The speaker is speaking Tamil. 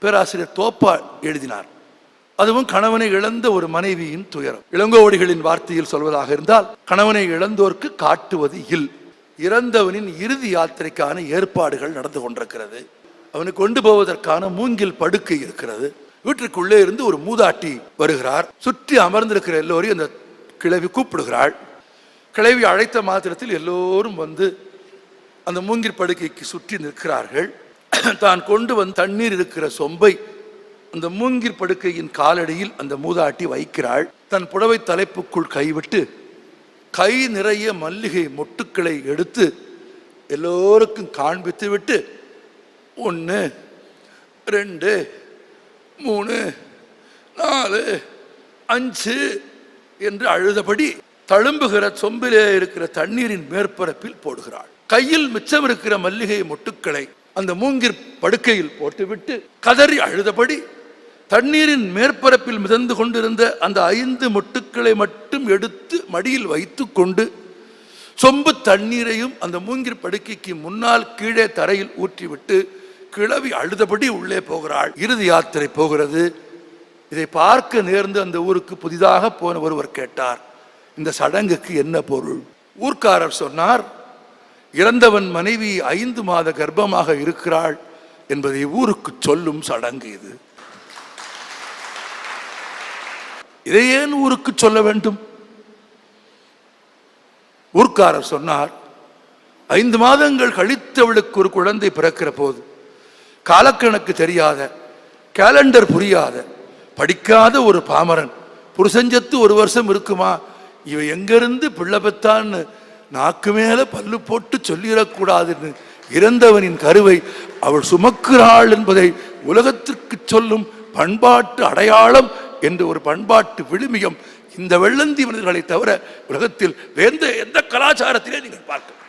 பேராசிரியர் தோப்பா எழுதினார். அதுவும் கணவனை இழந்த ஒரு மனைவியின் துயரம். இளங்கோவடிகளின் வார்த்தையில் சொல்வதாக இருந்தால், கணவனை இழந்தோர்க்கு காட்டுவது இல். இறந்தவனின் இறுதி யாத்திரைக்கான ஏற்பாடுகள் நடந்து கொண்டிருக்கிறது. அவனை கொண்டு போவதற்கான மூங்கில் படுக்கை இருக்கிறது. வீட்டிற்குள்ளே இருந்து ஒரு மூதாட்டி வருகிறார். சுற்றி அமர்ந்திருக்கிற எல்லோரையும் அந்த கிழவி கூப்பிடுகிறாள். கிழவி அழைத்த மாத்திரத்தில் எல்லோரும் வந்து அந்த மூங்கில் படுக்கைக்கு சுற்றி நிற்கிறார்கள். தான் கொண்டு வந்து தண்ணீர் இருக்கிற சொம்பை அந்த மூங்கில் படுக்கையின் காலடியில் அந்த மூதாட்டி வைக்கிறாள். தன் புடவை தலைப்புக்குள் கைவிட்டு கை நிறைய மல்லிகை மொட்டுக்களை எடுத்து எல்லோருக்கும் காண்பித்து விட்டு 1 2 3 4 5 என்று அழுதபடி தழும்புகிற சொம்பிலே இருக்கிற தண்ணீரின் மேற்பரப்பில் போடுகிறாள். கையில் மிச்சம் இருக்கிற மல்லிகை மொட்டுக்களை அந்த மூங்கில் படுக்கையில் போட்டுவிட்டு கதறி அழுதபடி தண்ணீரின் மேற்பரப்பில் மிதந்து கொண்டிருந்த அந்த 5 மொட்டுக்களை மட்டும் எடுத்து மடியில் வைத்து கொண்டு சொம்பு தண்ணீரையும் அந்த மூங்கில் படுக்கைக்கு முன்னால் கீழே தரையில் ஊற்றிவிட்டு கிழவி அழுதபடி உள்ளே போகிறாள். இறுதி யாத்திரை போகிறது. இதை பார்க்க நேர்ந்து அந்த ஊருக்கு புதிதாக போன ஒருவர் கேட்டார், இந்த சடங்குக்கு என்ன பொருள்? ஊர்க்காரர் சொன்னார், இறந்தவன் மனைவி 5 மாத கர்ப்பமாக இருக்கிறாள் என்பதை ஊருக்கு சொல்லும் சடங்கு இது. இதை ஏன் ஊருக்கு சொல்ல வேண்டும்? ஊர்க்காரர் சொன்னார், 5 மாதங்கள் கழித்தவளுக்கு ஒரு குழந்தை பிறக்கிற போது காலக்கணக்கு தெரியாத, கேலண்டர் புரியாத, படிக்காத ஒரு பாமரன் புருஷஞ்சத்து 1 வருஷம் இருக்குமா, இவ எங்கிருந்து பிள்ளை பெத்தான்னு நாக்கு மேல பல்லு போட்டு சொல்லிடக்கூடாதுன்னு இறந்தவனின் கருவை அவள் சுமக்கிறாள் என்பதை உலகத்திற்கு சொல்லும் பண்பாட்டு அடையாளம் என்று ஒரு பண்பாட்டு விழுமியம் இந்த வெள்ளந்தி மனிதர்களை தவிர உலகத்தில் எந்த கலாச்சாரத்திலே நீங்கள் பார்க்க